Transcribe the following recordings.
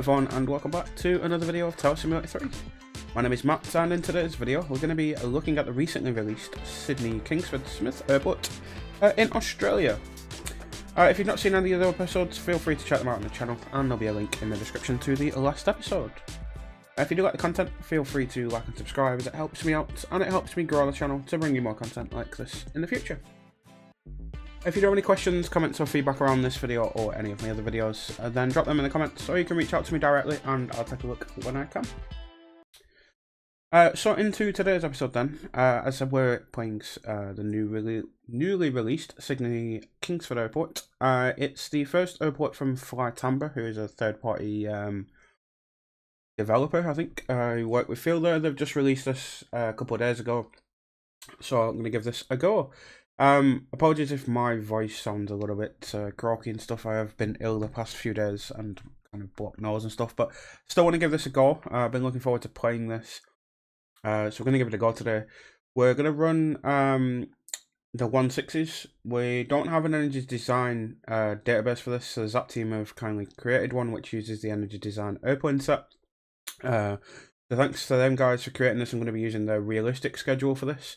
everyone, and welcome back to another video of Tower Simulator 3. My name is Matt, and in today's video we're going to be looking at the recently released Sydney Kingsford Smith Airport in Australia. If you've not seen any of the other episodes, feel free to check them out on the channel, and there'll be a link in the description to the last episode. If you do like the content, feel free to like and subscribe, as it helps me out and it helps me grow the channel to bring you more content like this in the future. If you do have any questions, comments or feedback around this video or any of my other videos, then drop them in the comments, or you can reach out to me directly and I'll take a look when I can. So into today's episode then, as I said, we're playing the newly released Sydney Kingsford Airport. It's the first airport from flytampa, who is a third-party developer, I think, who work with Fielder. They've just released this a couple of days ago, so I'm going to give this a go. Apologies if my voice sounds a little bit croaky and stuff. I have been ill the past few days and kind of blocked nose and stuff, but still want to give this a go. I've been looking forward to playing this, so we're going to give it a go today. We're going to run the 160s. We don't have an energy design database for this, so the Zap team have kindly created one which uses the energy design airplane set. So thanks to them guys for creating this. I'm going to be using the realistic schedule for this.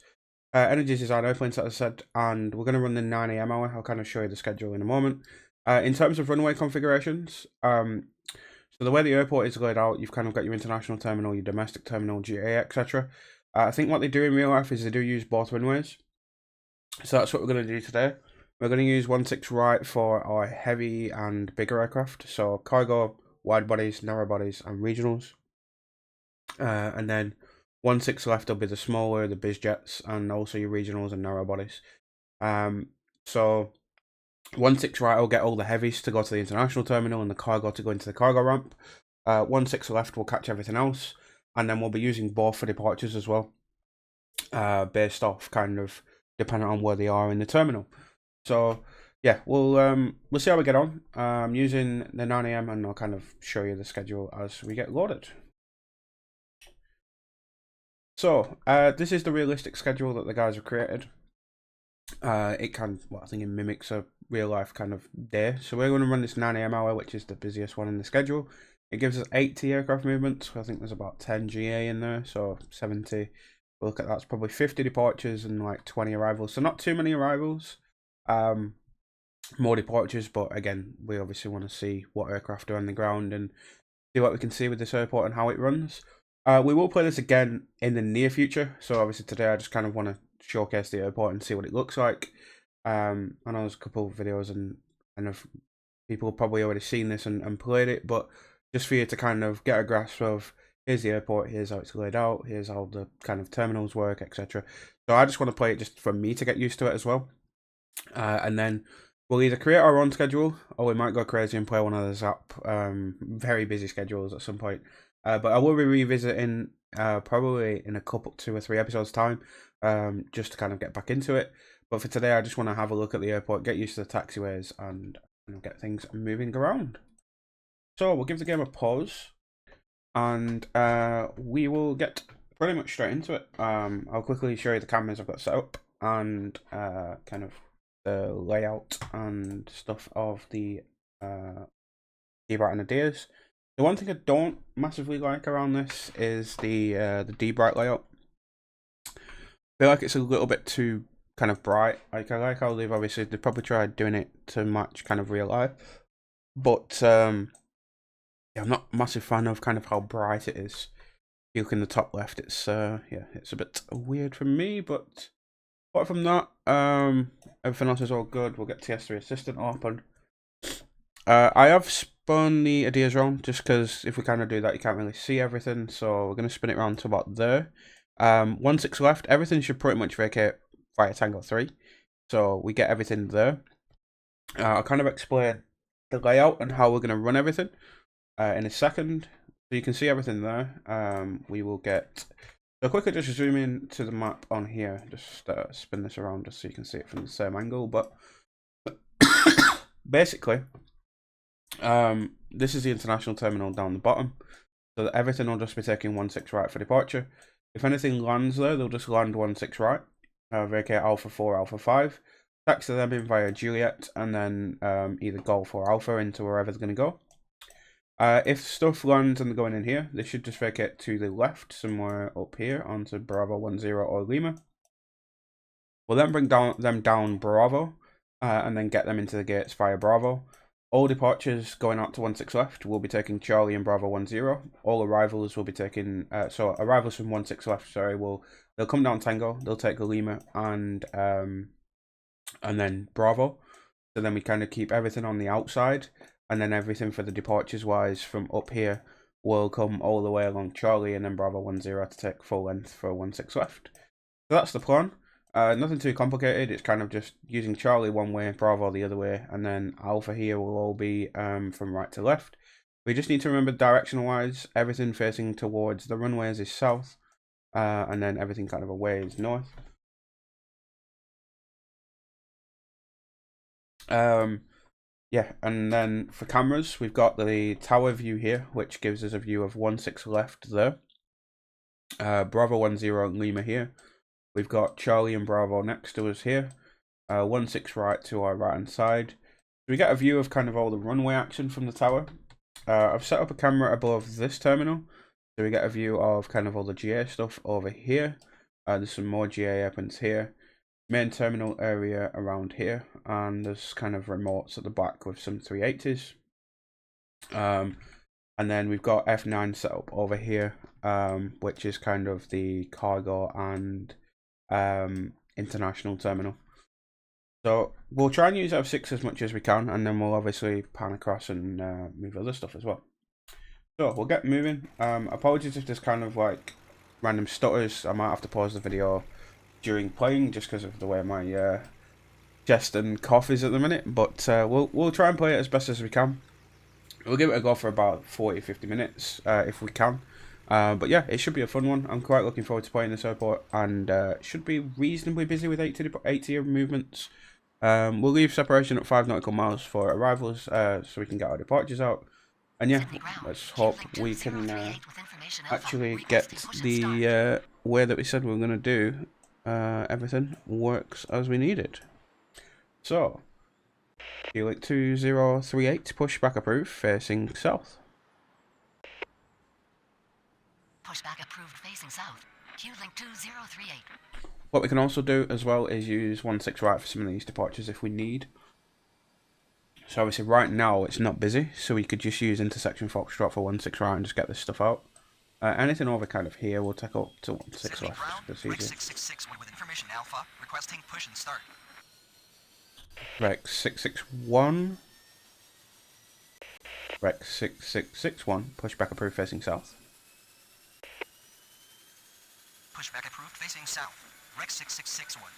Energy design airplane set, as I said, and we're going to run the 9 AM hour. I'll kind of show you the schedule in a moment. In terms of runway configurations, so the way the airport is laid out, you've kind of got your international terminal, your domestic terminal, GA, etc. I think what they do in real life is they do use both runways. So that's what we're going to do today. We're going to use 16 right for our heavy and bigger aircraft, so cargo, wide bodies, narrow bodies, and regionals. And then 16 left will be the smaller, the biz jets, and also your regionals and narrow bodies. So 16 right will get all the heavies to go to the international terminal and the cargo to go into the cargo ramp. 16 left will catch everything else, and then we'll be using both for departures as well, based off kind of depending on where they are in the terminal. So yeah, we'll see how we get on. Using the 9 AM, and I'll kind of show you the schedule as we get loaded. So, this is the realistic schedule that the guys have created. It can, well, I think it mimics a real life kind of day. So we're going to run this 9 AM hour, which is the busiest one in the schedule. It gives us 80 aircraft movements. I think there's about 10 GA in there, so 70. We'll look at that's probably 50 departures and like 20 arrivals. So not too many arrivals, more departures, but again, we obviously want to see what aircraft are on the ground and see what we can see with this airport and how it runs. We will play this again in the near future, so obviously today I just kind of want to showcase the airport and see what it looks like. I know there's a couple of videos and kind of people have probably already seen this and played it, but just for you to kind of get a grasp of, here's the airport, here's how it's laid out, here's how the kind of terminals work, etc. So I just want to play it just for me to get used to it as well. And then we'll either create our own schedule, or we might go crazy and play one of the Zap very busy schedules at some point. But I will be revisiting probably in a couple, 2 or 3 episodes time, just to kind of get back into it. But for today, I just want to have a look at the airport, get used to the taxiways, and get things moving around. So we'll give the game a pause, and we will get pretty much straight into it. I'll quickly show you the cameras I've got set up, and kind of the layout and stuff of the D-Bright and the Deers. The one thing I don't massively like around this is the D-Bright layout. I feel like it's a little bit too kind of bright. Like, I like how they've probably tried doing it to match kind of real life, but yeah, I'm not a massive fan of kind of how bright it is. If you look in the top left, it's yeah, it's a bit weird for me, but apart from that, everything else is all good. We'll get TS3 Assistant open. I have spun the ideas around just because if we kind of do that, you can't really see everything. So we're going to spin it around to about there. 16 left. Everything should pretty much vacate via Tango 3. So we get everything there. I'll kind of explain the layout and how we're going to run everything in a second. So you can see everything there. We will get... So quickly just zoom in to the map on here. Just spin this around just so you can see it from the same angle. But basically... this is the international terminal down the bottom, so that everything will just be taking 16 right for departure. If anything lands there, they'll just land 16 right, vacate Alpha 4, Alpha 5, taxi them in via Juliet, and then either Golf or Alpha into wherever they're going to go. If stuff lands and they're going in here, they should just vacate to the left, somewhere up here, onto Bravo 10 or Lima. We'll then bring them down Bravo, and then get them into the gates via Bravo. All departures going out to 16 left will be taking Charlie and Bravo 10. All arrivals will be taking, so arrivals from 16 left, sorry, they'll come down Tango, they'll take Lima and then Bravo. So then we kind of keep everything on the outside, and then everything for the departures wise from up here will come all the way along Charlie and then Bravo 10 to take full length for 16 left. So that's the plan. Nothing too complicated. It's kind of just using Charlie one way, Bravo the other way, and then Alpha here will all be from right to left. We just need to remember directional wise, everything facing towards the runways is south, and then everything kind of away is north. Yeah, and then for cameras, we've got the tower view here, which gives us a view of 16 left there. Bravo 10 and Lima here. We've got Charlie and Bravo next to us here. 16 right to our right hand side. We get a view of kind of all the runway action from the tower. I've set up a camera above this terminal, so we get a view of kind of all the GA stuff over here. There's some more GA airplanes here. Main terminal area around here, and there's kind of remotes at the back with some 380s. And then we've got F9 set up over here, which is kind of the cargo and international terminal. So we'll try and use F6 as much as we can, and then we'll obviously pan across and move other stuff as well. So we'll get moving. Apologies if there's kind of like random stutters. I might have to pause the video during playing just because of the way my chest and cough is at the minute, but we'll try and play it as best as we can. We'll give it a go for about 40-50 minutes if we can. But yeah, it should be a fun one. I'm quite looking forward to playing this airport, and should be reasonably busy with 80 movements. We'll leave separation at 5 nautical miles for arrivals, so we can get our departures out. And yeah, let's hope we can actually get the way that we said we were going to do. Everything works as we need it. So, Q-Link 2038, pushback approved, facing south. Pushback approved, facing south. Q-Link 2038. What we can also do as well is use 16 right for some of these departures if we need. So obviously right now it's not busy, so we could just use intersection Foxtrot for 16 right and just get this stuff out. Anything over kind of here we'll take up to 16 left. That's easy. 666 with information Alpha, requesting push and start. Rex 661. Rex 6661, pushback approved facing south. Pushback approved, facing south. Rex 6661.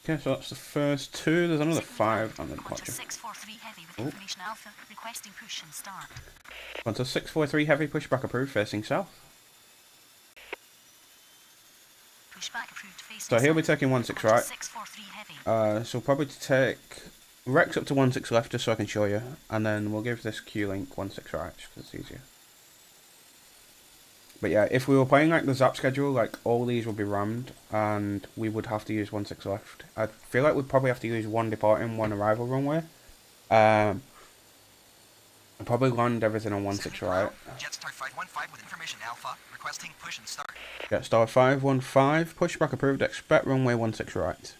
Okay, so that's the first two. There's another 5 on the departure. 643 heavy with information Alpha, requesting push and start. Onto 643 heavy, pushback approved facing south. Pushback approved, facing So he'll be south. taking 16 right. 643 heavy. So we'll probably take Rex up to 16 left just so I can show you, and then we'll give this Q-Link 16 right just because it's easier. But yeah, if we were playing like the Zap schedule, like all these would be rammed, and we would have to use 16 left. I feel like we'd probably have to use one departing, one arrival runway. I'd probably land everything on 16 right. Jetstar 515 with information Alpha, requesting push and start. Jetstar 515, pushback approved, expect runway 16 right.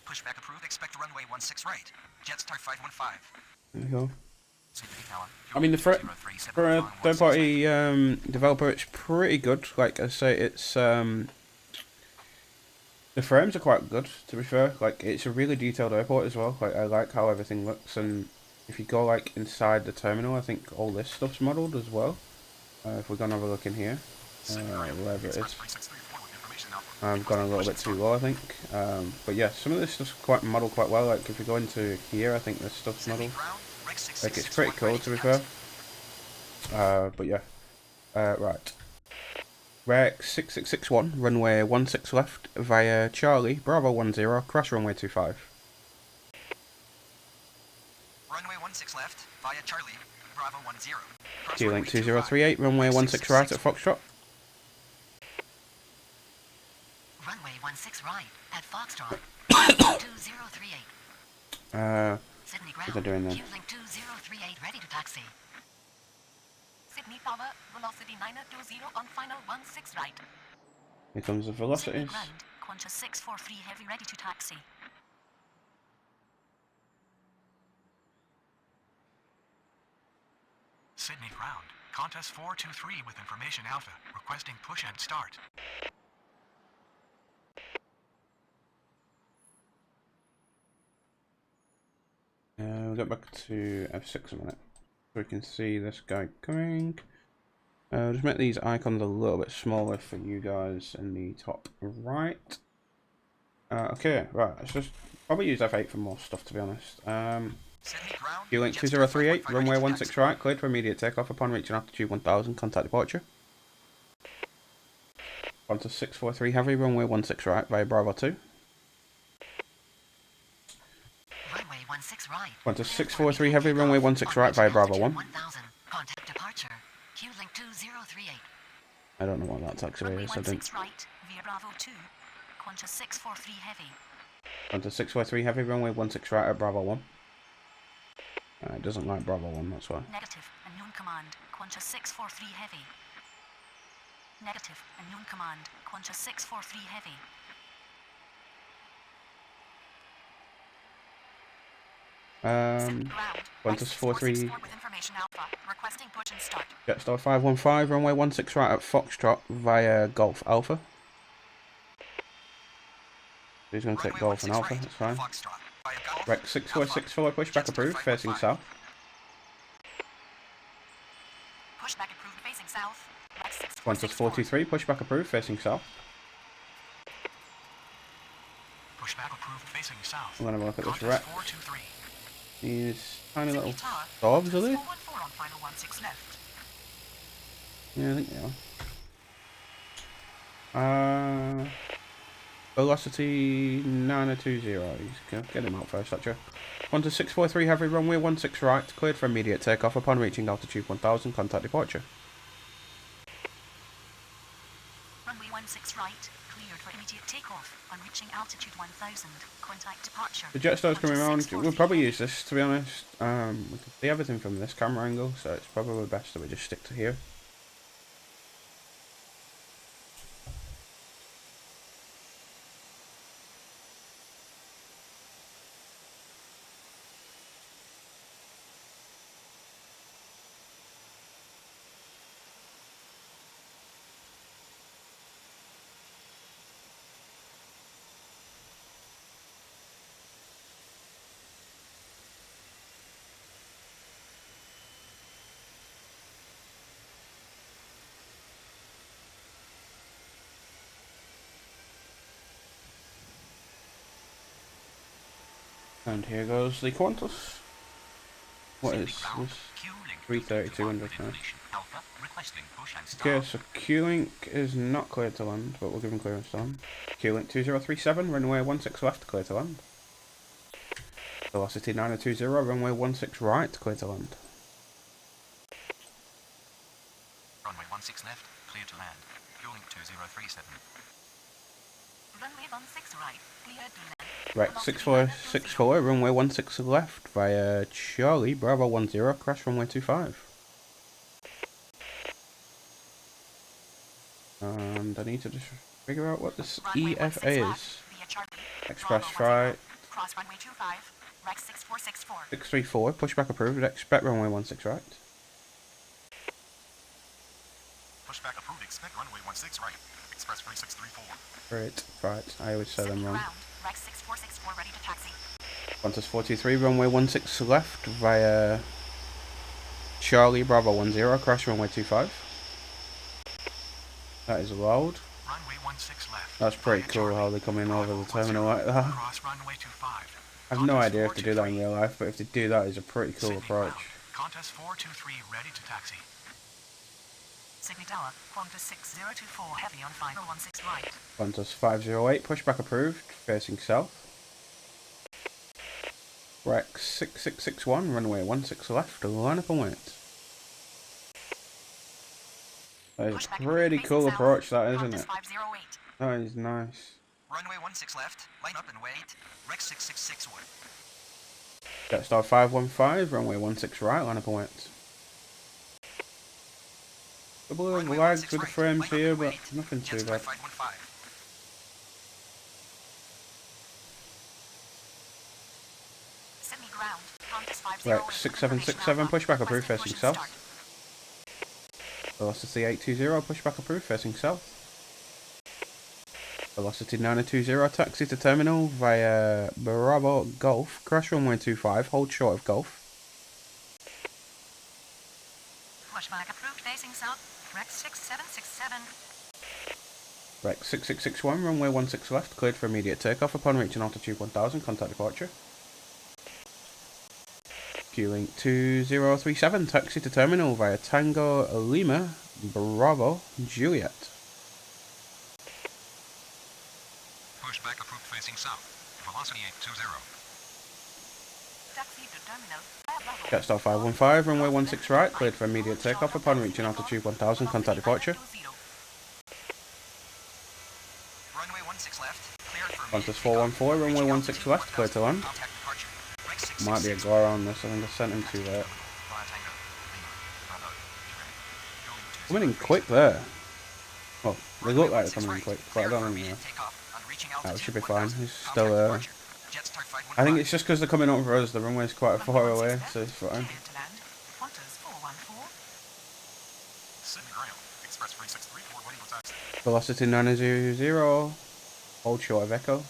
Pushback approved, expect runway 16 right. Jetstar 515. There you go. I mean, for a third-party developer, it's pretty good. Like I say, it's the frames are quite good. To be fair, like it's a really detailed airport as well. Like I like how everything looks, and if you go like inside the terminal, I think all this stuff's modelled as well. If we're gonna have a look in here, wherever it is, I've gone a little bit too low, I think. But yeah, some of this stuff's quite modelled quite well. Like if we go into here, I think this stuff's modelled. Like it's pretty cool, to be fair. But yeah, right. Rex 6661, runway 16 left via Charlie, Bravo 10, cross runway 25. Runway 16 left, via Charlie, Bravo 10. Q-Link 2038, runway 16 right at Foxtrot. Runway 16 right at Foxtrot. 2038. What Sydney are they ground. doing then? Q-Link 2038 ready to taxi. Sydney Tower, velocity 920 on final 16 right. Here comes the Sydney velocities. ground, Qantas 643 heavy ready to taxi. Sydney ground. Qantas 423 with information Alpha, requesting push and start. We'll get back to F6 a minute, so we can see this guy coming. Just make these icons a little bit smaller for you guys in the top right. Okay, right, let's just probably use F8 for more stuff, to be honest. Q-Link 2038, runway 16 right, cleared for immediate takeoff upon reaching altitude 1000, contact departure. Qantas 643 heavy, runway 16 right via Bravo 2. Runway 16 right. Qantas 643 heavy, runway 16 right via Bravo 1. 1000, contact departure. Q-Link 2038. I don't know what that taxiway is, I didn't. 16 right via Bravo 2. Qantas 643 heavy. Qantas 643 heavy, runway 16 right at Bravo 1. It doesn't like Bravo 1, that's why. Negative, unknown command. Qantas 643 heavy. Negative, unknown command. Qantas 643 heavy. Qantas 43, with information Alpha, requesting push and start. Jetstar 515, runway 16 right at Foxtrot via Golf Alpha. He's going to take Golf and Alpha, that's fine. Rec 646 follow pushback approved, facing south. Pushback approved facing south. Qantas 43, pushback approved, facing south. Pushback approved facing south. I'm going to have a look at this rec. 423. These tiny little dogs, are they? Yeah, I think they are. Velocity 9020. Get him out first, actually. Qantas 643 heavy, runway 16 right, cleared for immediate takeoff upon reaching altitude 1000, contact departure. Runway 16 right, cleared for immediate takeoff on reaching altitude 1000, contact departure. The Jetstar's coming around. We'll probably use this, to be honest. We can see everything from this camera angle, so it's probably best that we just stick to here. And here goes the Qantas. What is this? 330-200 now. Okay, so Q-Link is not cleared to land, but we'll give him clearance to land. Q-Link 2037, runway 16 left, clear to land. Velocity 9020, runway 16 right, clear to land. Runway 16 left, clear to land. Q-Link 2037. Runway 16 right, cleared to land. Right, 6464, runway 16 left via Charlie, Bravo 10, crash runway 25. And I need to just figure out what this EFA is. Express flight. Cross runway 25, rec 6464. 634, pushback approved, expect runway 16 right. Pushback approved, expect runway 16 right. Expressway 634. Great, right, I always say them wrong. Rec 6464 ready to taxi. Qantas 43, runway 16 left via Charlie, Bravo 10, crash runway 25. That is loud. Runway 16 left. That's pretty cool how they come in over the terminal like that. Cross runway 25. I have no idea if they do that in real life, but if they do that, it's a pretty cool approach. Qantas 423 ready to taxi. Sydney Tower, Qantas 6024 heavy on final 16 right. Qantas 508, pushback approved, facing south. Rex 6661, runway 16 left, line up and wait. That is a pretty cool approach, that, isn't it? That is nice. Runway 16 left, line up and wait. Rex 6661. Jetstar 515, runway 16 right, line up and wait. Couple of lags with the frames here, but nothing too bad. Sydney ground. Rex 6767, pushback approved, facing south. Velocity 820, pushback approved, facing south. Velocity 920, taxi to terminal via Bravo Golf, crash runway 25, hold short of Golf. Pushback approved, facing south. Rex 6767. Rex 6661, runway 16 left, cleared for immediate takeoff upon reaching altitude 1000, contact departure. Q-Link 2037, taxi to terminal via Tango Lima, Bravo, Juliet. Pushback approved facing south. Velocity 820. Taxi to terminal via Bravo. Jetstar 515, runway 16 right, cleared for immediate takeoff upon reaching altitude 1000, contact departure. Runway 16 left, cleared for Qantas 414, runway 16 left, cleared to land. contact departure. Rex Might be a glare on this, I think I sent him too late. Coming in quick there. Well, they look like they're coming in quick, but I don't think they are. That should be fine. He's still I think it's just because they're coming over us, the runway's quite far away, so it's fine. Velocity 900, hold short of Echo.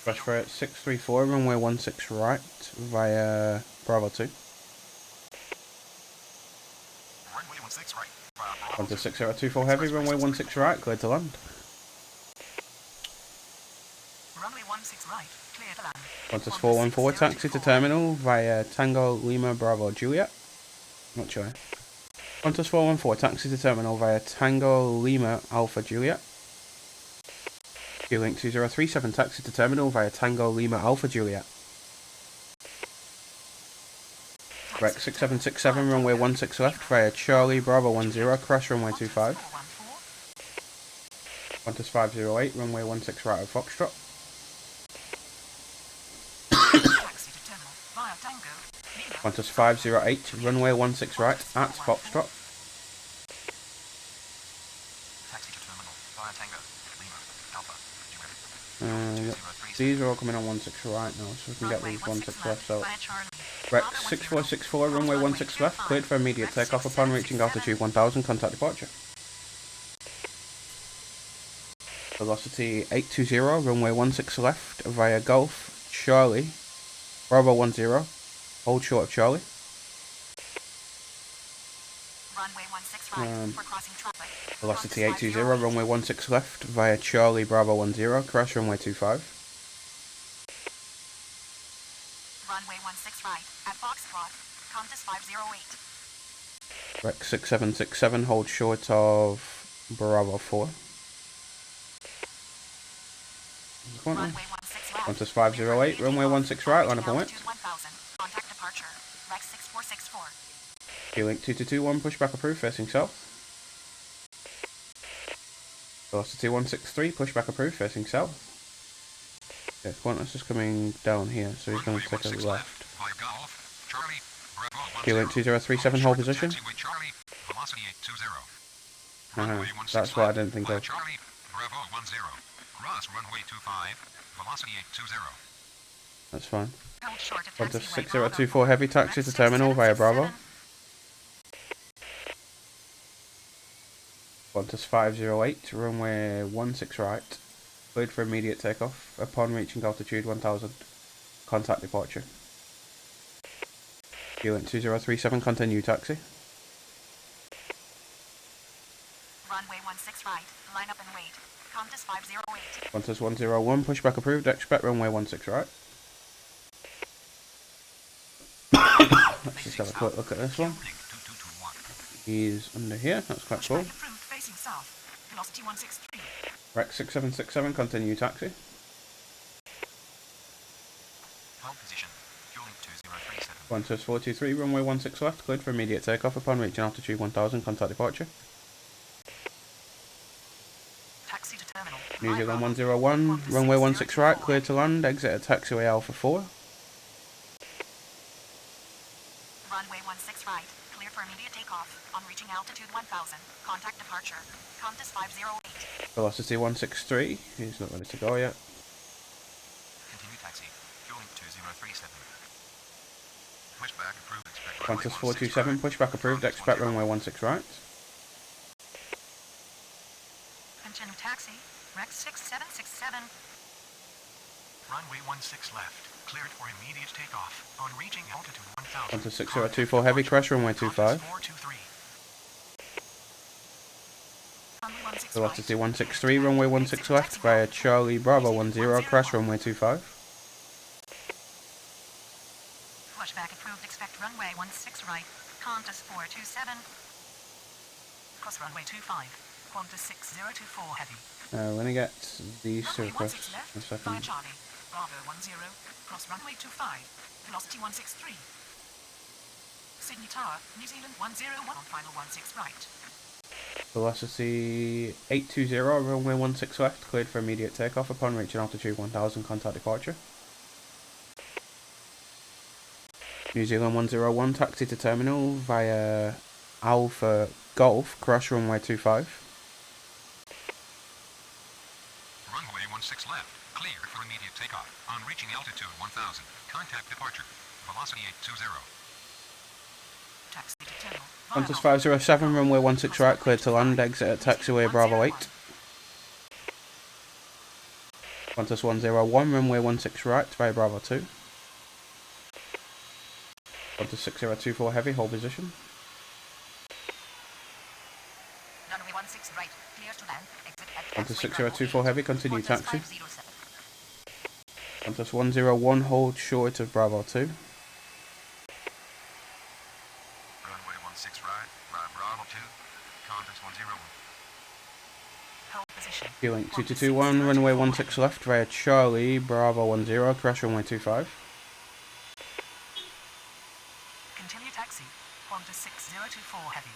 Crash rate 634, runway 16 right via Bravo 2. Onto 6024 heavy, runway 16 right, cleared to land. Runway 16 right, clear to land. Qantas 414, taxi to terminal via Tango Lima Bravo Juliet. Not sure. Qantas 414, taxi to terminal via Tango Lima Alpha Juliet. Q-Link 2037, taxi to terminal via Tango Lima Alpha Juliet. Rex 6767, runway 16 left via Charlie Bravo 10, crash runway 25. Qantas 508, runway 16 right of Foxtrot. Qantas 508, runway 16 right at Foxtrot. These are all coming on 16 right now, so we can get these 16 left out. Rex 6464, runway 16 left, cleared for immediate takeoff upon reaching altitude 1000, contact departure. Velocity 820, runway 16 left via Golf, Charlie, Bravo 10, hold short of Charlie. Velocity 820, runway 16 left via Charlie Bravo 10, crash runway 25. Runway 16 right at Foxtrot, Qantas 508. Rex 6767, hold short of Bravo 4. Runway 16 left. Qantas 508, runway 16 right, line up and wait. 1000, contact departure, Rex 6464. Q-Link 2221, pushback approved, facing south. Velocity 163, pushback approved, facing south. Okay, Qantas is coming down here, so he's going to take a left. Q-Link 2037, hold position. That's what I didn't think of. That's fine. Qantas 6024 heavy, taxi to terminal via Bravo. Qantas 508, runway 16 right, cleared for immediate takeoff upon reaching altitude 1000, contact departure. Q-Link 2037, continue taxi. Runway 16 right, line up and wait. Qantas 508. Qantas 101, pushback approved, expect runway 16 right. Let's just have a quick look at this one. He's under here, that's quite cool. Velocity 163. Rex 6767, continue taxi. Hold position. Fueling 2037. Qantas 423, runway 16 left, cleared for immediate takeoff upon reaching altitude 1000, contact departure. Taxi to terminal. New Via Zealand Bravo. 101, runway 16 right, 602 cleared to land, exit at taxiway Alpha 4. Runway 16 right. Clear for immediate takeoff. On reaching altitude 1000. Contact departure. Qantas 508. Velocity 163, he's not ready to go yet. Continue taxi. Fueling 2037. Pushback approved. Expect Qantas runway 16 427, right. pushback approved, Qantas expect 10. runway 16 right. Continue taxi. Rex 6767. Runway 16 left. Cleared for immediate takeoff. On reaching altitude 1000. Qantas 6024 heavy, crash runway 25. Qantas 423. Runway 16 Velocity right. 163, runway 16 left, via Charlie Bravo 10, crash runway 25. Pushback approved. Expect runway 16 right. Qantas 427. Cross runway 25. Qantas 6024 heavy. We're gonna get these two Runway across 16 left. in a Via second. Charlie. Bravo 10. Cross runway 25. Velocity 163. Sydney Tower, New Zealand 101 on final 16 right. Velocity 820, runway 16 left, cleared for immediate takeoff upon reaching altitude 1000, contact departure. New Zealand 101, taxi to terminal via Alpha Golf, crash runway 25. Runway 16 left. Clear for immediate takeoff. On reaching altitude 1000. Contact departure. Velocity 820. Taxi to terminal. Qantas 507, runway 16 right, cleared to land, exit at taxiway Bravo 8. Qantas 101, runway 16 right, via Bravo 2. Qantas 6024 heavy, hold position. Runway 16 right. Clear to land. Exit at Qantas taxiway 6024 heavy, continue Bravo 8. taxi. Qantas 507. Qantas 101, hold short of Bravo 2. Runway 16 right. Via Bravo 2. Qantas 101. Hold position. Fueling 2221, runway 16 left, via Charlie Bravo 10, crash runway 25. Continue taxi. Qantas 6024 heavy.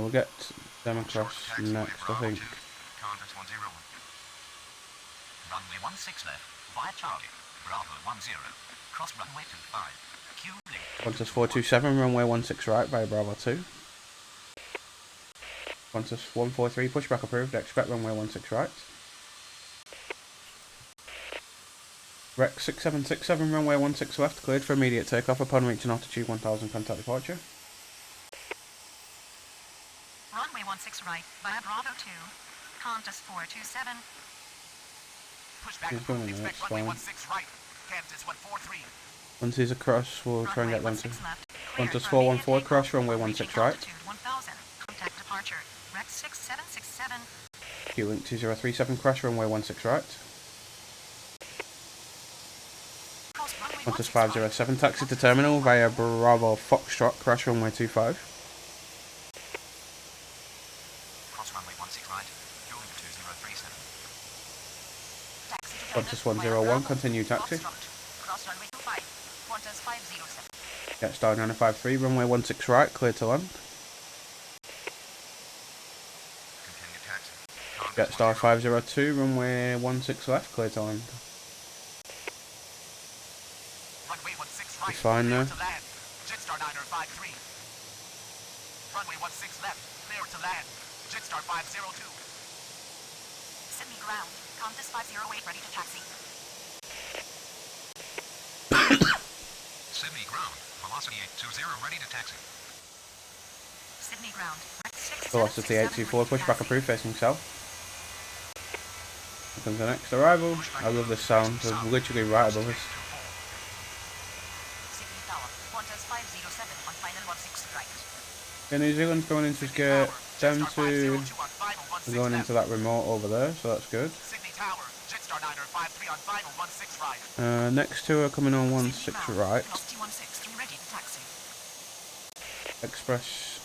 We'll get them across Taxiway next, I Bravo think. 2. Qantas 101. Runway 16 left. Via Charlie. Bravo 10. Cross runway 25. Q link. Qantas 427, runway 16 right, via Bravo 2. Qantas 143, pushback approved, expect runway 16 right. Rex 6767, runway 16 left, cleared for immediate takeoff upon reaching altitude 1000, contact departure. Runway 16 right. Via Bravo 2. Qantas 427. Pushback He's going approved. in there, Expect it's runway fine. 16 right. Qantas 143. Once he's across, we'll try and get them to. 16 left. Cleared Qantas for immediate 414, takeoff. crash runway Reaching 16 right. altitude 1000. Contact departure. Rex 6767. Q-Link 2037, crash runway 16 right. Cross runway Qantas 16 right. 507, taxi to terminal via Bravo Foxtrot, crash runway 25. Cross runway 16 right. Fueling 2037. Taxi to Qantas terminal 101, via Bravo. continue taxi. Foxtrot. Cross runway 25. Qantas 507. Jetstar 953, runway 16 right, clear to land. Continue taxi. Qantas Jetstar 101. 502, runway 16 left, clear to land. Runway 16 right. It's fine Clear now. to land. Jetstar 953. Runway 16 left. Clear to land. Jetstar 502. Sydney ground. Qantas 508 ready to taxi. Sydney ground. Velocity 820 ready to taxi. Sydney ground. Rex 6767 Velocity 824, ready to pushback taxi. approved, facing south. Here comes the next arrival. I love this sound, they're literally right above us. Sydney Tower. Qantas 507 on final 16 right. Yeah, New Zealand's going into get them to going into that remote over there, so that's good. Sydney Tower. Jetstar 953 on final 16 right. Next two are coming on 16 right. Velocity 163 ready to taxi. Express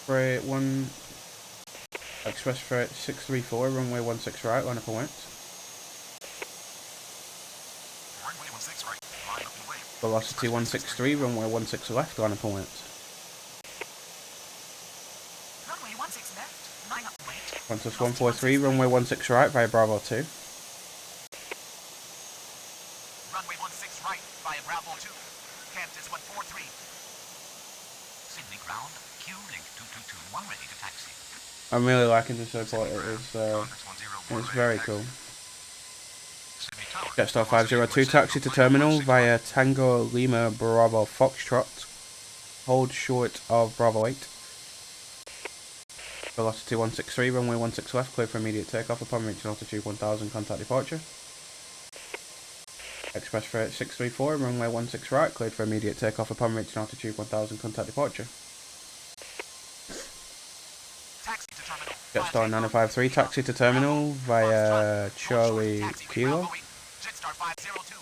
freight 1 Express freight 634, runway 16 right, line up and wait. Runway 16 right, line up and wait. Velocity 163, runway 16 left, line up and wait. Runway 16 left, line up and wait. Qantas 143, runway 16 right via Bravo 2. Runway 16 right via Bravo 2. Qantas 143. Sydney ground, Q link 2221 ready to taxi. I'm really liking this airport, it's very cool. Jetstar 502 taxi to terminal via Tango Lima Bravo Foxtrot. Hold short of Bravo 8. Velocity 163, runway 16 left, clear for immediate takeoff upon reaching altitude 1000, contact departure. Express freight 634, runway 16 right, cleared for immediate takeoff upon reaching altitude 1000, contact departure. Jetstar 953, taxi to terminal via Charlie Kilo. Jetstar 502.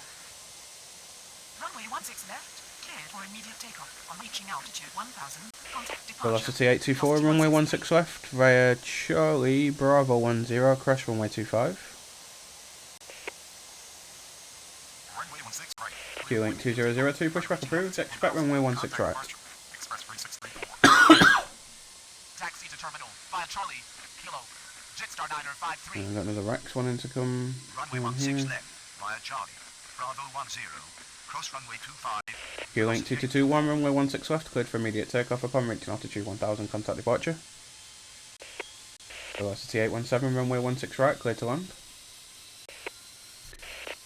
Runway 16 left, cleared for immediate takeoff. On reaching altitude 1000, contact departure. Velocity 824, runway 16 left via Charlie Bravo 10, crash runway 25. Runway 16 right. Q-Link 2002, pushback approved, expect runway 16 right. Express 3634. Taxi to terminal via Charlie Kilo. Jetstar 953. I've got another Rex wanting to come Runway on 16 here. left via Charlie. Bravo 10. Cross runway 25. Q-Link 2221, runway 16 left, cleared for immediate takeoff upon reaching altitude 1000, contact departure. Velocity 817, runway 16 right, cleared to land.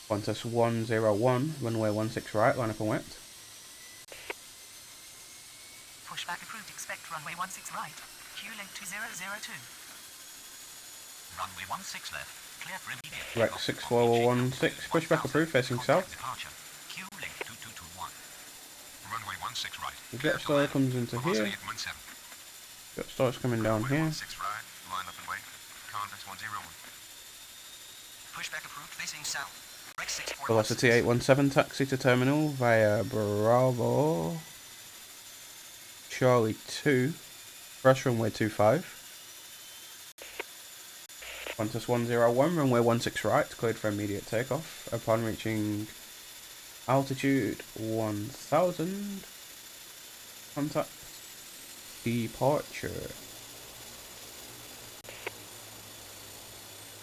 Qantas 101, runway 16 right, line up and wait. Pushback approved, expect runway 16 right. Q-link 2002. Runway 16 left. Clear for immediate Rex 6416, pushback approved, facing south. departure. Q link 2221. Runway 16 right. The Jetstar comes into here. Velocity at 17. Jetstar's coming down here. 16 right. Line up and wait. Qantas 101. Pushback approved, facing south. Rex 6416. Velocity 817, taxi to terminal via Bravo Charlie 2, crash runway 25. Qantas 101, runway 16 right, cleared for immediate takeoff. Upon reaching altitude 1000, contact departure.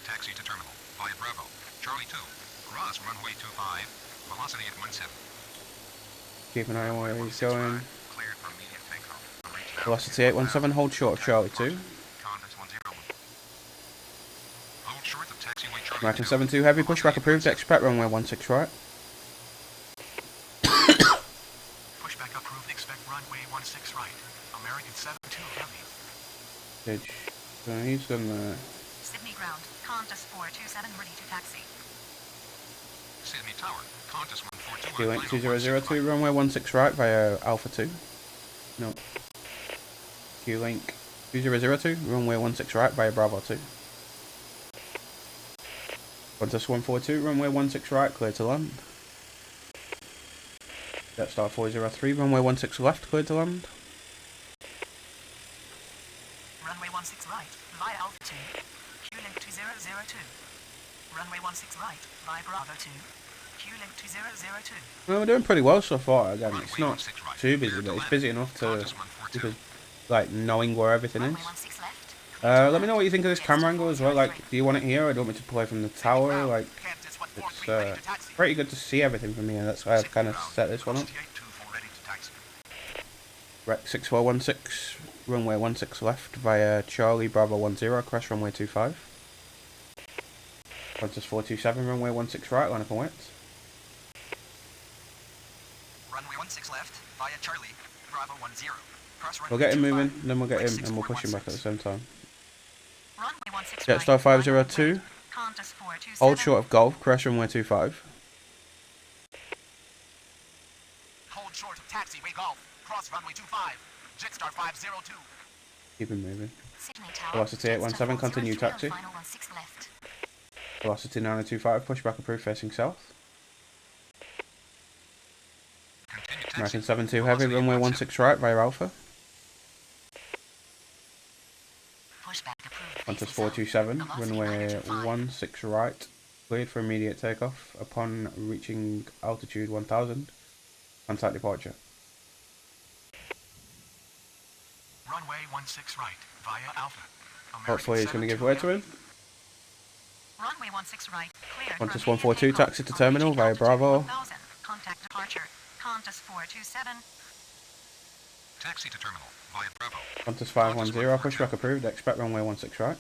Taxi to terminal via Bravo. Charlie 2. Cross runway 25. Velocity at 17. Keep an eye on where he's going. Cleared for immediate takeoff. Velocity 817, hold short of Charlie 2. Qantas 101. Hold short of taxiway Charlie American 2. 72 heavy, pushback approved, expect runway 16 right. Pushback approved, expect runway 16 right. American 72 heavy. Edge. So he's gonna. Sydney ground, Qantas 427 ready to taxi. Sydney Tower. Qantas 142. Q-Link 2002, runway 16 right via Alpha 2. No. Q-Link 2002, runway 16 right via Bravo 2. Qantas 142, runway 16 right, clear to land. Jetstar 403, runway 16 left, clear to land. Runway 16 right, via Alpha 2. Q-link 2002. Runway 16 right, via Bravo 2. Q-link 2002. Well, we're doing pretty well so far. Again, it's not too busy, but it's busy enough to, because, like, knowing where everything is. Runway 16 left. Let me know what you think of this camera angle as well. Like, do you want it here or do you want me to play from the tower? Like, it's pretty good to see everything from here. That's why I've kind of set this one up. Rex 6416, runway 16 left via Charlie Bravo 10, crash runway 25. Qantas 427, runway 16 right, line up and wait. Runway 16 left via Charlie Bravo 10. Cross runway We'll get him 25. moving, then we'll get him and we'll push him back at the same time. Runway 16 right, Jetstar 502, Qantas 427. hold short of Golf, crash runway 25. Hold short of taxiway Golf. Cross runway 25. Jetstar 502. Keep him moving. Sydney Tower. Velocity 817, Jetstar continue 403 on taxi. Final 16 left. Velocity 9025, pushback approved facing south. Continue taxi. American 72 heavy, runway 16 right via Alpha. Pushback approved. Qantas 427, runway 16 right, cleared for immediate takeoff. Upon reaching altitude 1000, contact departure. Runway 16 right via Alpha. Hopefully he's going to give way to him. Runway 16 right, cleared for Qantas immediate 142, takeoff. taxi to On terminal reaching via altitude Bravo. 1000, contact departure. Qantas 427. Taxi to terminal via Bravo. Qantas 510, pushback approved, expect runway 16 right.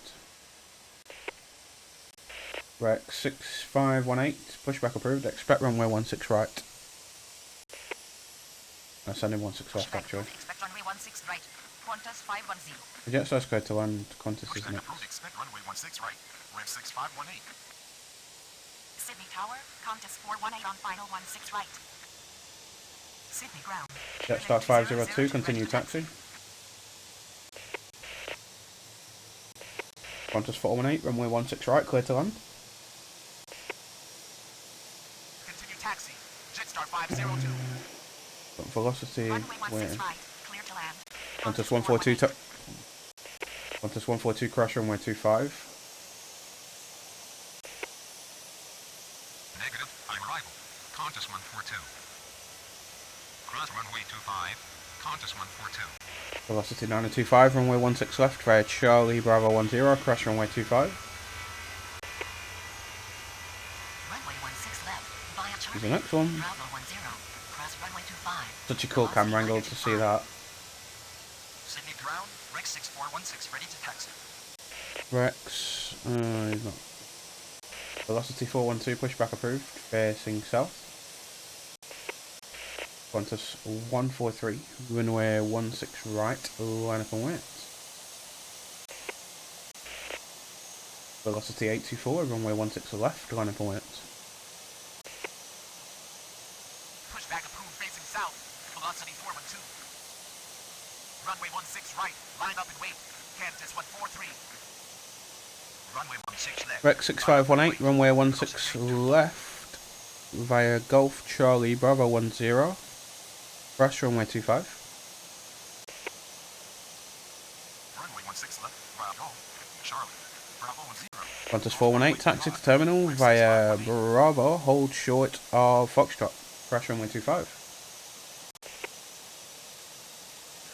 Rex 6518, pushback approved, expect runway 16 right. I'm sending 16 left actually. Expect runway 16 right. Qantas 510. The jet source code to land, Qantas is Pushback next. approved. Expect runway 16 right. Rev 6518. Sydney Tower, Qantas 418 on final 16 right. Sydney ground. Jetstar 502, continue taxi. Qantas 418, runway 16 right, clear to land. Continue taxi. Jetstar 502. Velocity, Runway 16 waiting. right, clear to land. Qantas 142, Qantas 142, crash runway 25. Negative. I'm arrival. Qantas 142. Cross runway 25. Qantas 142. Velocity 925, runway 16 left via Charlie Bravo 10, crash runway 25. Runway 16 left, via Here's Charlie. the next one. Bravo 10, cross runway 25. Such a cool camera angle to see that. Sydney ground. Rex 6416 ready to taxi. Rex, he's not. Velocity 412, pushback approved, facing south. Qantas 143, runway 16 right, line up and wait. Velocity 824, runway 16 left, line up and wait. Pushback approved facing south. Velocity 412. Runway 16 right. Line up and wait. Qantas 143. Runway 16 left. Rex 6518, runway 16 left, via Golf Charlie Bravo 10, crash runway 25. Runway 16 left. Bravo. Charlie. Bravo 10. Qantas 418, taxi to terminal via Bravo, hold short of Foxtrot, crash runway 25.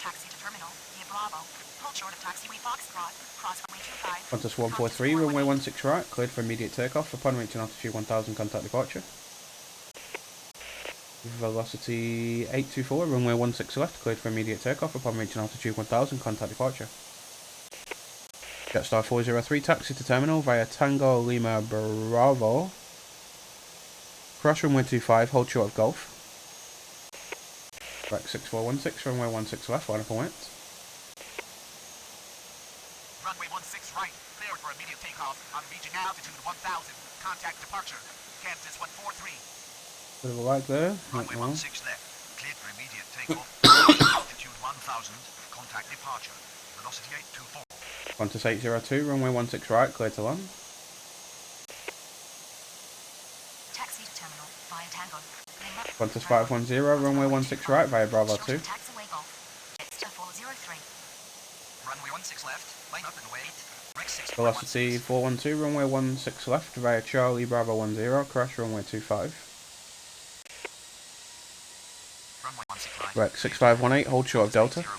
Taxi to terminal, via Bravo. Hold short of taxiway Foxtrot, cross runway 25. Qantas 143, runway 16 right, cleared for immediate takeoff. Upon reaching altitude 1000, contact departure. Velocity 824, runway 16 left, cleared for immediate takeoff. Upon reaching altitude 1000, contact departure. Jetstar 403, taxi to terminal via Tango Lima Bravo. Cross runway 25, hold short of Golf. Rex 6416, runway 16 left, line up and wait. Runway 16 right. Cleared for immediate takeoff. On reaching altitude 1000. Contact departure. Qantas 143. Bit of a lag there. Runway 16 left. Cleared for immediate takeoff. Altitude 1000. Contact departure. Velocity 824. Qantas 802, runway 16 right, clear to land. Taxi to terminal, via Tango. Lima. Qantas 510, runway 16 right, via Bravo 2. Taxiway Golf. Jetstar 403. Runway 16 left. Line up and wait. Rex 6416. Velocity 412, runway 16 left via Charlie Bravo 10, crash runway 25. Runway 16 right. Rex 6518, hold short of Delta. 02.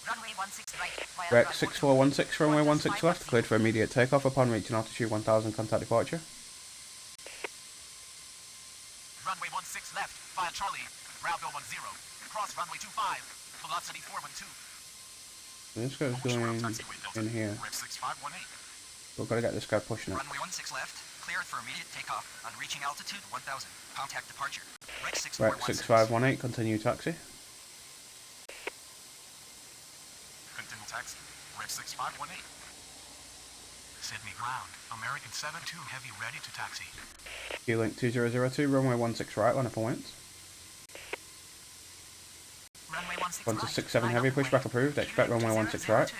Runway 16 right, via Rex Bravo 6416, runway 16 left, cleared for immediate takeoff. Upon reaching altitude 1000, contact departure. Runway 16 left. Via Charlie. Bravo 10. Cross runway 25. Velocity 412. This guy's going in here. Rev 6518. We've got to get this guy pushing it. Runway 16 left. Cleared for immediate takeoff. On reaching altitude 1000. Contact departure. Rex Rex 6518, continue taxi. Continue taxi. Rev 6518. Sydney ground. American 72 Heavy ready to taxi. Q-Link 2002, runway 16 right, line up and wait. Runway 16 Qantas right, 67 line heavy, up and pushback wait. approved, expect runway 16 right.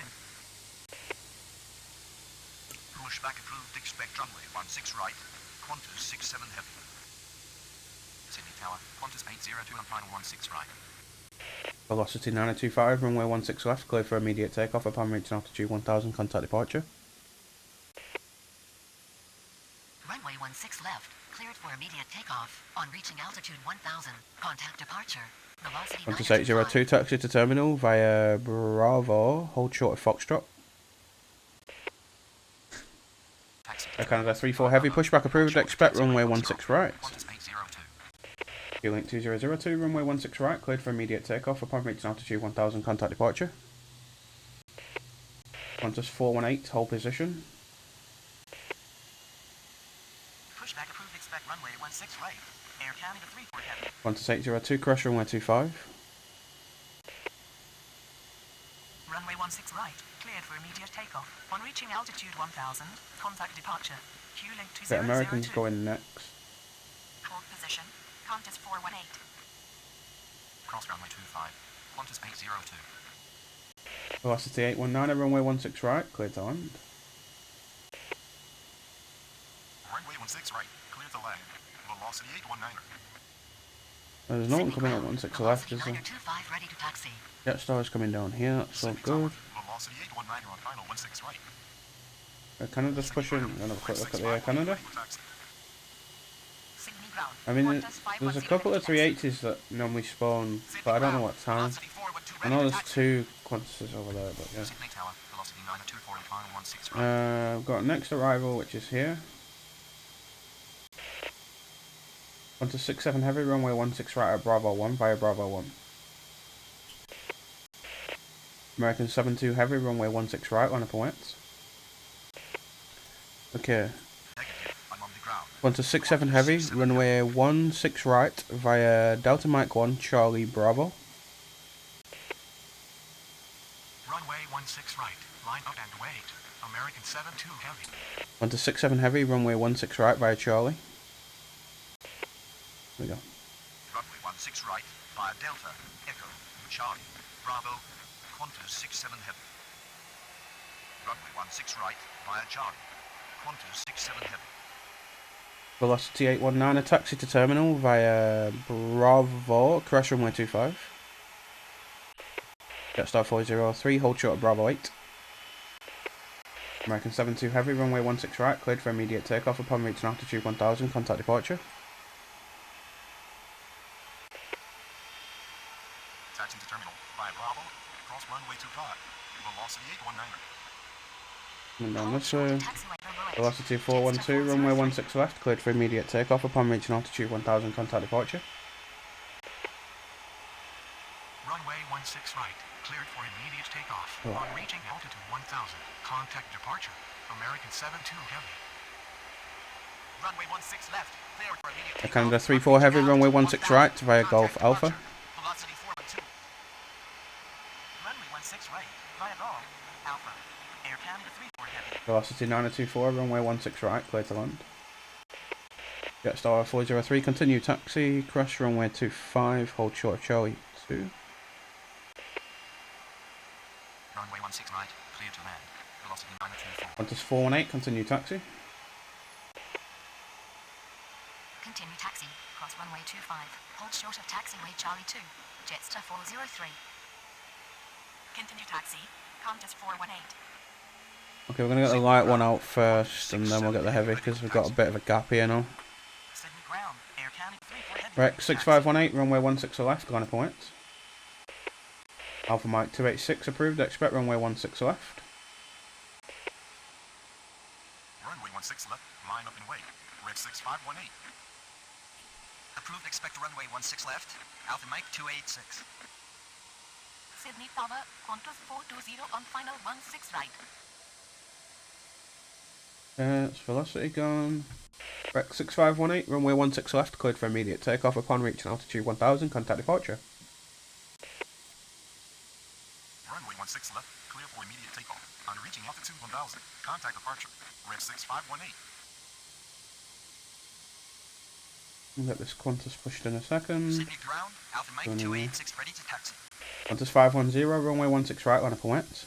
Pushback approved. Expect runway 16 right. Qantas 67 Heavy. Sydney Tower. Qantas 802 on final 16 right. Velocity 925, runway 16 left, cleared for immediate takeoff upon reaching altitude 1000, contact departure. Runway 16 left, cleared for immediate takeoff. On reaching altitude 1000, contact departure. Velocity 802, taxi to terminal via Bravo, hold short of Foxtrot. Air Canada 34 heavy, pushback approved, expect runway 16 right. Link 2002, runway 16 right, cleared for immediate takeoff upon reaching altitude 1000, contact departure. Qantas 418, hold position. Pushback approved, expect runway 16 right. Air Canada 34 heavy. Qantas 802, crash runway 25. Runway 16 right, cleared for immediate takeoff. On reaching altitude 1000, contact departure. Q-Link 2002. The Americans going next. Hold position, Qantas 418. Cross runway 25. Qantas 802. Velocity 819, runway 16 right, cleared to land. Runway 16 right, clear to land. Velocity 819. There's no one coming up 16 left, is there? 925 ready to taxi. Jetstar's coming down here, that's all good. Velocity 819 on final 16 right. Air Canada's pushing, another quick look at the Air Canada. Sydney ground. I mean, Qantas there's a 510 couple ready of to taxi. 380s that normally spawn, but I don't know what time. I know there's two Qantases over there, but yeah. Sydney Tower, velocity 924 on final 16 right. We've got next arrival, which is here. Qantas 67 heavy, runway 16 right at Bravo 1 via Bravo 1. American 72 heavy, runway 16 right, line up and wet. Okay. Negative, I'm on the ground. Qantas 67 heavy, runway 16 right via Delta Mike 1, Charlie Bravo. Runway 16 right, line up and wait. American 72 heavy. Qantas 67 heavy, runway 16 right via Charlie. There we go. Runway 16 right, via Delta, Echo, Charlie, Bravo, Qantas 67 heavy. Runway 16 right, via Charlie, Qantas 67 heavy. Velocity 819, a taxi to terminal via Bravo, crash runway 25. Jetstar 403, hold short at Bravo 8. American 72 heavy, runway 16 right, cleared for immediate takeoff upon reaching altitude 1000, contact departure. Taxi to terminal, via Bravo, cross runway 25, velocity 819. Coming down this way. Velocity 412, runway 16 left, cleared for immediate takeoff upon reaching altitude 1000, contact departure. Runway 16 right, cleared for immediate takeoff. On reaching altitude 1000, contact departure. American 72 heavy. Runway 16 left, cleared for immediate takeoff. Canada 34 heavy, runway 16 right via Golf Alpha. Velocity 412. Runway 16 right, via Golf Alpha. Air Canada 34 heavy. Velocity 924, runway 16 right, clear to land. Jetstar 403, continue taxi, crash runway 25, hold short of Charlie 2. Runway 16 right, clear to land. Velocity 924. Qantas 418, continue taxi. Continue taxi. Cross runway 25. Hold short of taxiway Charlie 2. Jetstar 403. Continue taxi. Qantas 418. Okay, we're going to get the light one out first, and then we'll get the heavy, because we've got a bit of a gap here now. Sydney ground, Air Canada 34 heavy. Rec 6518, runway 16 left, line up and wet. Alpha Mike 286 approved, expect runway 16 left. Runway 16 left, line up and wait. Red 6518. Approved, expect runway 16 left. Alpha Mike 286. Sydney Tower. Qantas 420 on final 16 right. It's velocity gone. Rec 6518, runway 16 left, cleared for immediate takeoff upon reaching altitude 1000, contact departure. Runway 16 left, clear for immediate takeoff. On reaching altitude 1000, contact departure. Red 6518. We'll get this Qantas pushed in a second. Sydney ground, Alpha Mike 286 ready to taxi. Qantas 510, runway 16 right, line up and wet.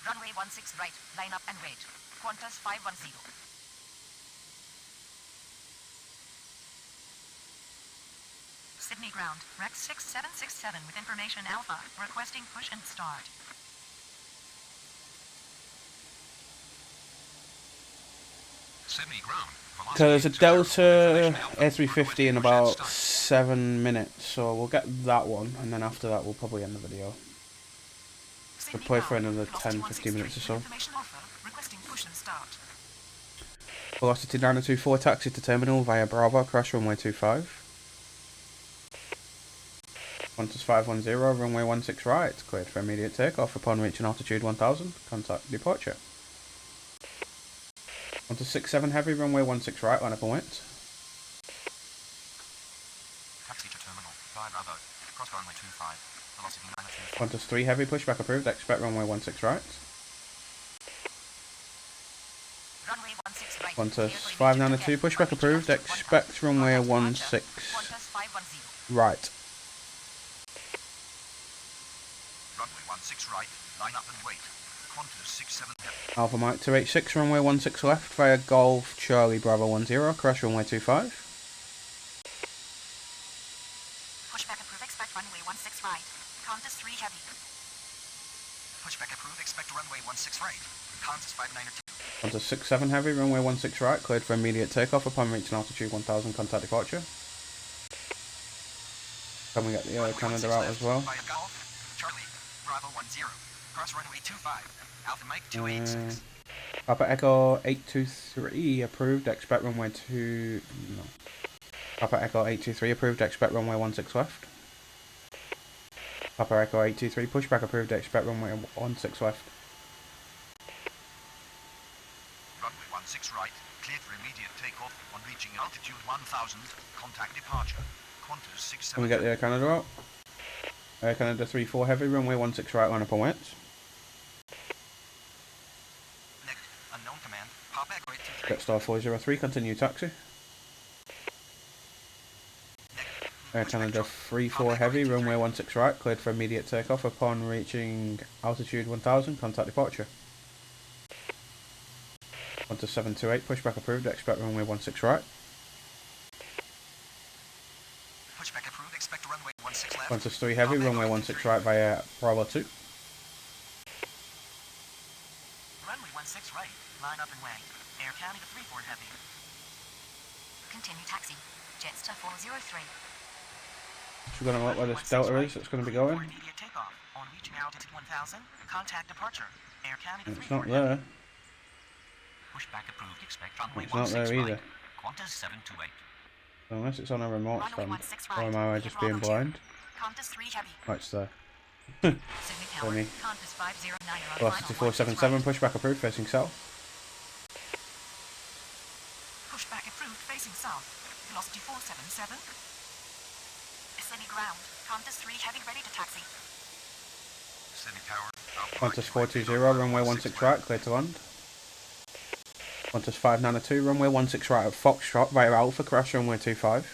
Runway 16 right. Line up and wait. Qantas 510. Sydney ground, Rex 6767 with information Alpha, requesting push and start. Sydney ground. So there's a Delta A350 in about 7 minutes, so we'll get that one, and then after that we'll probably end the video. We'll play for another 10-15 minutes or so. Velocity 924, taxi to terminal via Bravo, crash runway 25. Qantas 510, runway 16 right, cleared for immediate takeoff upon reaching altitude 1000, contact departure. Qantas 67 heavy, runway 16 right, line up and wait. Taxi to terminal, via Bravo, cross runway 25, velocity 924. Qantas 3 heavy, pushback approved, expect runway 16 right. Runway 16 right. Qantas 592, pushback approved, expect runway 16 Qantas 510. right. Runway 16 right, line up and wait. Qantas 67 heavy. Alpha Mike 286, runway 16 left via Golf Charlie Bravo 10, crash runway 25. Pushback approved, expect runway 16 right. Qantas 3 heavy. Pushback approved, expect runway 16 right. Qantas 592. Qantas 67 heavy, runway 16 right, cleared for immediate takeoff upon reaching altitude 1000, contact departure. Can we get the Canada out as well? Via Golf, Charlie, Bravo 10, cross runway 25, Alpha Mike 286. Papa Echo 823 approved, expect runway 2... no. Papa Echo 823 approved, expect runway 16 left. Papa Echo 823 pushback approved, expect runway 16 left. Runway 16 right, cleared for immediate takeoff on reaching altitude 1000, contact departure. Qantas 67. Can we get the Air Canada out? Air Canada 34 heavy, runway 16 right, line up and wait. Next, unknown command, Papa Echo 823. Jetstar 403, continue taxi. Air Canada 34 heavy, runway 16 right, cleared for immediate takeoff upon reaching altitude 1000, contact departure. Qantas 728, pushback approved, expect runway 16 right. Pushback approved, expect runway 16 left. Qantas 3 heavy, runway 16 right via Bravo 2. Runway 16 right. Line up and wait. Air Canada 34 heavy. Continue taxi. Jetstar 403. So we're going to look where this Delta is, it's going to be going. Immediate takeoff. On reaching altitude 1000, contact departure. Air Canada It's 34 not there. Pushback approved, expect runway It's not there 16 either. right. Qantas 728. Unless it's on a remote Runway stand. 16 Or right. am I just being blind? Qantas 3 heavy. Oh, it's there. Sydney Tower. Funny. Qantas 509. Velocity 477, pushback approved, facing south. Pushback approved, facing south. Velocity 477. Sydney ground. Qantas 3 heavy, ready to taxi. Sydney Tower, Alpha Qantas Mike 420, 280, runway 16 right, clear to land. Qantas 592, runway 16 right at Foxtrot via Alpha, crash runway 25.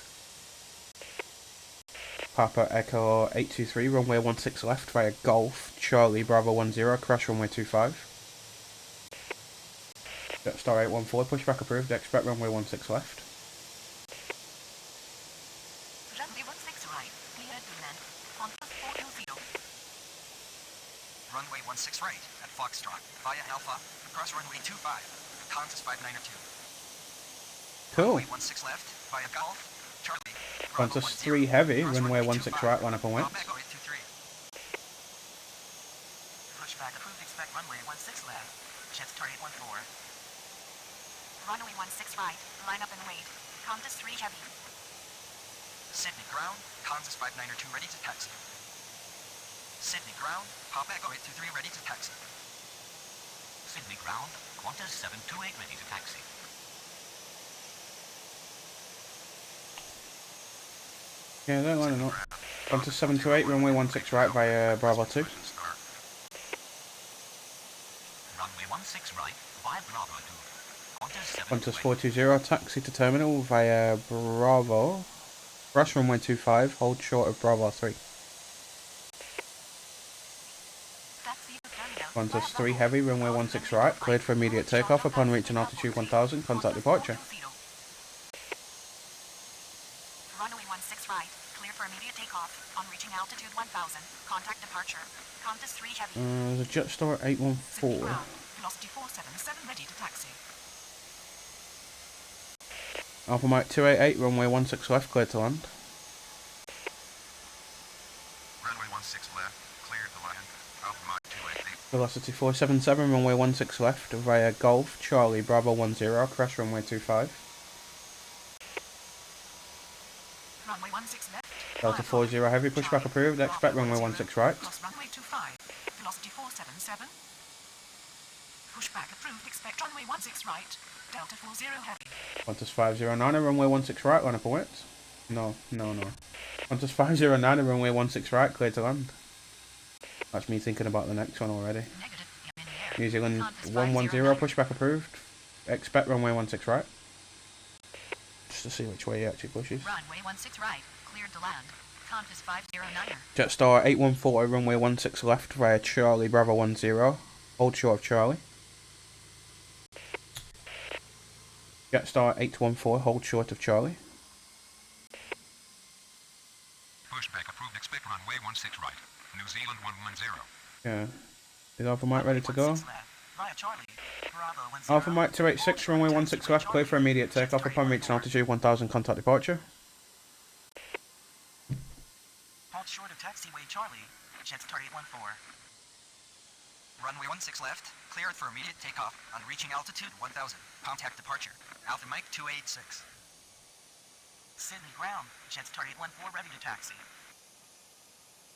Papa Echo 823, runway 16 left via Golf, Charlie Bravo 10, crash runway 25. Jetstar 814, pushback approved, expect runway 16 left. Runway 16 right. Clear to land. Qantas 420. Runway 16 right at Foxtrot via Alpha, cross runway 25, Qantas 592. Cool. Runway 16 left via Golf, Charlie, Qantas Bravo 3 10, heavy, cross runway 16 25, right, line up and wait. Papa Echo 823. Pushback approved, expect runway 16 left. Jetstar 814. Runway 16 right. Line up and wait. Qantas 3 heavy. Sydney ground, Qantas 592 ready to taxi. Sydney ground, Papa Echo 823 ready to taxi. Sydney ground, Qantas 728 ready to taxi. Yeah, don't line up. Qantas 728, runway 16 right via Bravo 2. Runway 16 right via Bravo 2. Qantas 420, taxi to terminal via Bravo. Crash runway 25, hold short of Bravo 3. Qantas 3 heavy, runway 16 right, cleared for immediate takeoff upon reaching altitude 1000, contact departure. Runway 16 right. Clear for There's a Jetstar Sydney 814. ground. Velocity 477 ready to taxi. Alpha Mike 288, runway 16 left, cleared to land. Runway 16 left, cleared to land. Alpha Mike 288. Velocity 477, runway 16 left, via Golf, Charlie, Bravo 10, crash runway 25. Runway 16 left. Delta 40 heavy, pushback approved, expect runway 16 right. Cross runway 25. Velocity 477. Pushback approved, expect runway 16 right. Delta 40 heavy. Qantas 509, runway 16 right, line up and width. No. Qantas 509, runway 16 right, cleared to land. That's me thinking about the next one already. Negative, in the air. New Zealand Qantas 110, 509. pushback approved. Expect runway 16 right. Just to see which way he actually pushes. Runway 16 right, cleared to land. Qantas 509er. Jetstar 814, runway 16 left, via Charlie, Bravo 10, hold short of Charlie. Jetstar 814, hold short of Charlie. Pushback approved, expect runway 16 right. New Zealand 110. Yeah. Is Alpha Mike ready to go? 16 left, via Charlie. Bravo 10. Alpha Mike 286, runway 16 left, clear for immediate takeoff upon reaching altitude 1000, contact departure. Halt short of taxiway Charlie. Jetstar 814. Runway 16 left, cleared for immediate takeoff on reaching altitude 1000. Contact departure. Alpha Mike 286. Sydney ground. Jetstar 814 ready to taxi.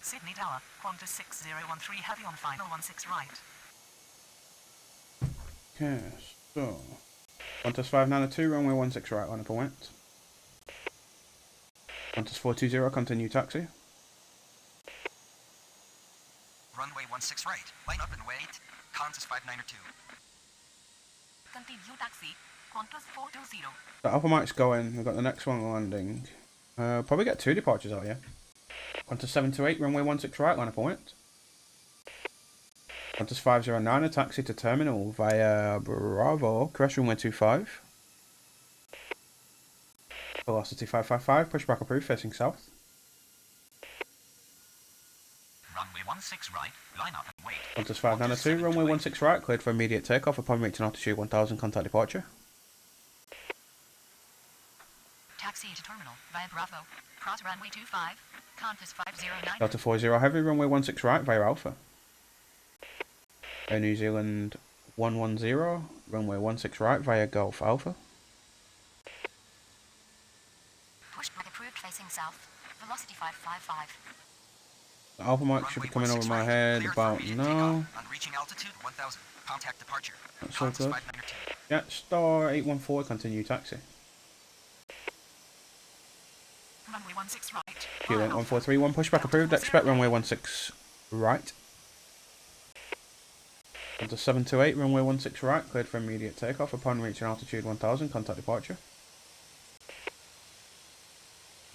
Sydney Tower. Qantas 6013 heavy on final 16 right. Okay, so Qantas 592, runway 16 right, line up and width. Qantas 420, continue taxi. Runway 16 right, line up and wait. Qantas 592. Continue taxi. Qantas 420. So Alpha Mike's going, we've got the next one landing. Probably get 2 departures out, yeah. Qantas 728, runway 16 right, line up and width. Qantas 509, a taxi to terminal via Bravo, crash runway 25. Velocity 555, pushback approved, facing south. Runway 16 right, line up and wait. Qantas 592, runway 16 right, cleared for immediate takeoff upon reaching altitude 1000, contact departure. Taxi to terminal via Bravo. Cross runway 25. Qantas 509. Delta 40 heavy, runway 16 right via Alpha. Air New Zealand 110, runway 16 right via Golf Alpha. Pushback approved facing south. Velocity 555. Alpha Mike should be coming over my head about now. On reaching altitude 1000. Contact departure. That's so good. 592. Yeah, Star 814, continue taxi. Runway 16 right. Q-Link 1431, pushback approved, expect runway 16 right. Qantas 728, runway 16 right, cleared for immediate takeoff upon reaching altitude 1000, contact departure.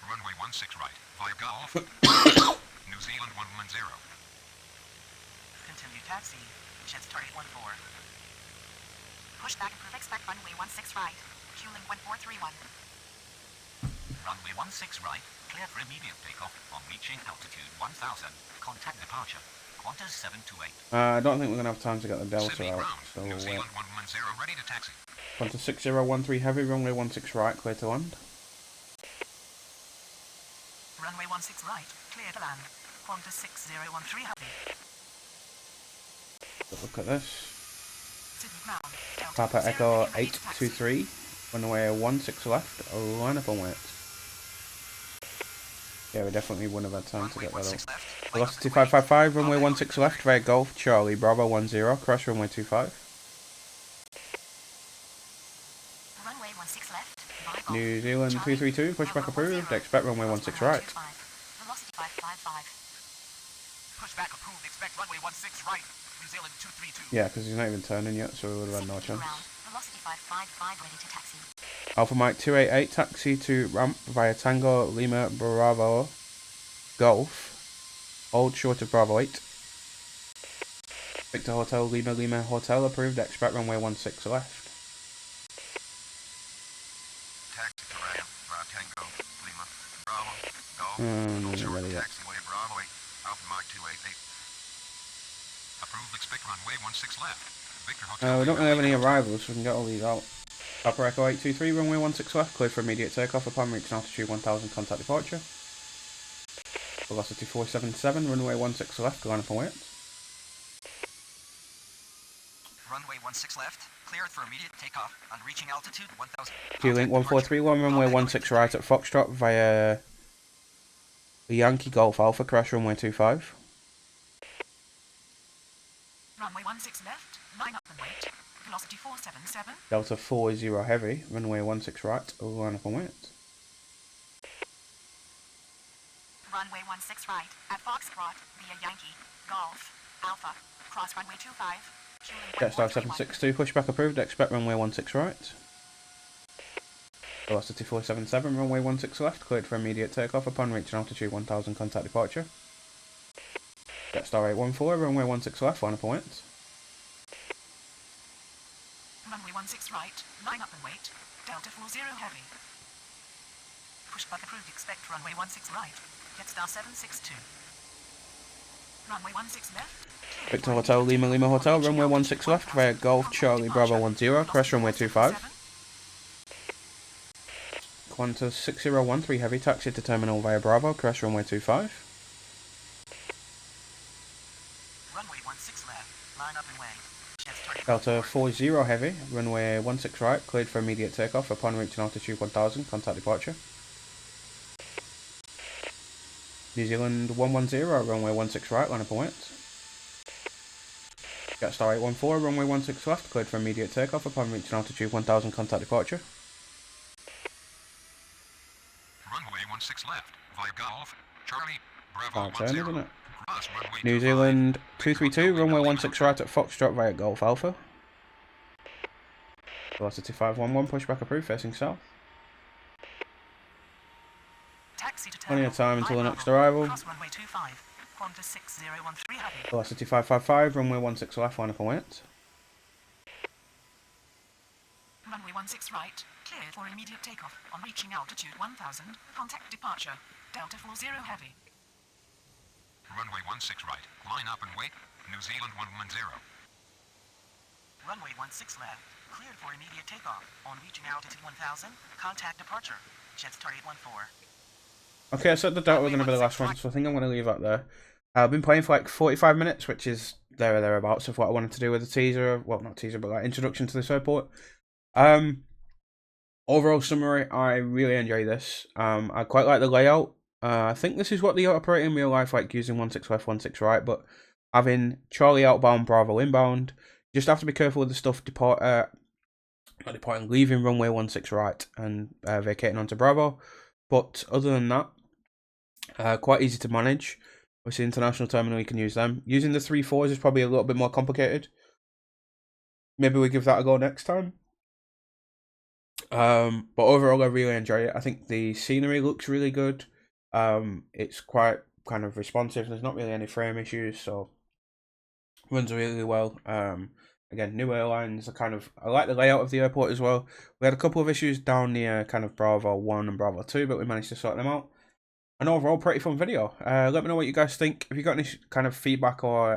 Runway 16 right, via Golf. New Zealand 110. Continue taxi. Jetstar 814. Pushback approved. Expect runway 16 right. Q-Link 1431. Runway 16 right, cleared for immediate takeoff on reaching altitude 1000. Contact departure. Qantas 728. I don't think we're going to have time to get the Delta Sydney out, ground. so New Zealand 110, ready to taxi. Qantas 6013 heavy, runway 16 right, clear to land. Runway 16 right. Clear to land. Qantas 6013 heavy. Look at this. Sydney ground. Delta Papa 40 Echo ready to taxi. 823, runway 16 left, line up and width. Yeah, we definitely wouldn't have had time to get that out. Velocity 555, runway 16 left, via Golf, Charlie, Bravo 10, crash runway 25. Runway 16 left. Via Golf. New Zealand Charlie, 332, pushback Bravo approved, 10, expect runway cross 16 runway right. 25. Velocity 555. Pushback approved, expect runway 16 right. New Zealand 232. Yeah, because he's not even turning yet, so we would have had no Sydney chance. ground. Velocity 555 ready to taxi. Alpha Mike 288, taxi to ramp via Tango, Lima, Bravo, Golf, hold short of Bravo 8. Victor Hotel, Lima, Lima, Hotel approved, expect runway 16 left. Taxi to ramp, Tango, Lima, Bravo, Golf. No, Hold not short ready yet. taxiway Bravo 8, Alpha Mike 288. approved. Expect runway 16 left. Victor Hotel. We don't really have any arrivals, so we can get all these out. Papa Echo 823, runway 16 left, cleared for immediate takeoff upon reaching altitude 1000, contact departure. Velocity 477, runway 16 left, line up and wait. Runway 16 left, cleared for immediate takeoff on reaching altitude 1000. Q-Link 1431, runway 16 right at Foxtrot via the Yankee Golf Alpha, crash runway 25. Runway 16 left, line up and wait. Velocity 477. Delta 40 heavy, runway 16 right, line up and wait. Runway 16 right at Foxtrot via Yankee Golf Alpha, cross runway 25. Jetstar 762, pushback approved, expect runway 16 right. Velocity 477, runway 16 left, cleared for immediate takeoff upon reaching altitude 1000, contact departure. Jetstar 814, runway 16 left, line up and wait. Runway 16 right, line up and wait. Delta 40 heavy. Pushback approved, expect runway 16 right. Jetstar 762. Runway 16 left. Victor Hotel, Lima Lima Hotel, runway 16 left via Golf Charlie Bravo 10, crash runway 25. Qantas 6013 heavy, taxi to terminal via Bravo, crash runway 25. Runway 16 left, line up and wait. Delta 40 heavy, runway 16 right, cleared for immediate takeoff upon reaching altitude 1000, contact departure. New Zealand 110, runway 16 right, line up and wait. Jetstar 814, runway 16 left, cleared for immediate takeoff upon reaching altitude 1000, contact departure. Runway 16 left, via Golf Charlie Bravo 10, isn't it? Cross runway New 25. Zealand 232, runway 16 right at Foxtrot via Golf Alpha. Velocity 511, pushback approved, facing south. Taxi to Plenty of terminal time until the via next Bravo, arrival. cross runway 25. Qantas 6013 heavy. Velocity 555, runway 16 left, line up and wait. Runway 16 right, cleared for immediate takeoff on reaching altitude 1000, contact departure. Delta 40 heavy. Runway 16 right, line up and wait. New Zealand 110. Runway 16 left, cleared for immediate takeoff on reaching altitude 1000, contact departure. Jetstar 814. Okay, so the data we're going to be the last one, so I think I'm going to leave that there. I've been playing for like 45 minutes, which is there or thereabouts of what I wanted to do with the teaser. Well, not teaser, but like introduction to this airport. Overall summary, I really enjoy this. I quite like the layout. I think this is what they operate in real life, like using 16 left, 16 right, but having Charlie outbound, Bravo inbound. You just have to be careful with the stuff leaving runway 16 right and vacating onto Bravo. But other than that, quite easy to manage. Obviously, international terminal, you can use them. Using the 3-4s is probably a little bit more complicated. Maybe we give that a go next time. But overall, I really enjoy it. I think the scenery looks really good. It's quite kind of responsive. There's not really any frame issues, so runs really well. Again, new airlines. I like the layout of the airport as well. We had a couple of issues down near kind of Bravo 1 and Bravo 2, but we managed to sort them out. An overall pretty fun video. Let me know what you guys think. If you got any kind of feedback or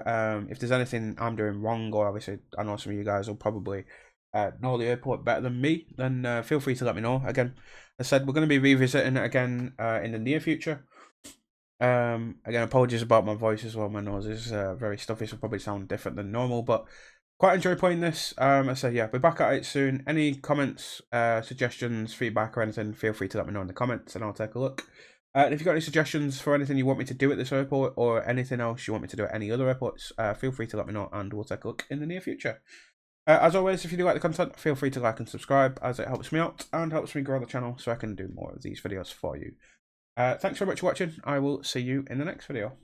if there's anything I'm doing wrong, or obviously I know some of you guys will probably know the airport better than me, then feel free to let me know. Again, as I said, we're going to be revisiting it again in the near future. Again, apologies about my voice as well. My nose is very stuffy, so probably sound different than normal, but quite enjoy playing this. I said, yeah, we're back at it soon. Any comments, suggestions, feedback, or anything, feel free to let me know in the comments, and I'll take a look. And if you've got any suggestions for anything you want me to do at this airport, or anything else you want me to do at any other airports, feel free to let me know, and we'll take a look in the near future. As always, if you do like the content, feel free to like and subscribe, as it helps me out and helps me grow the channel so I can do more of these videos for you. Thanks very much for watching. I will see you in the next video.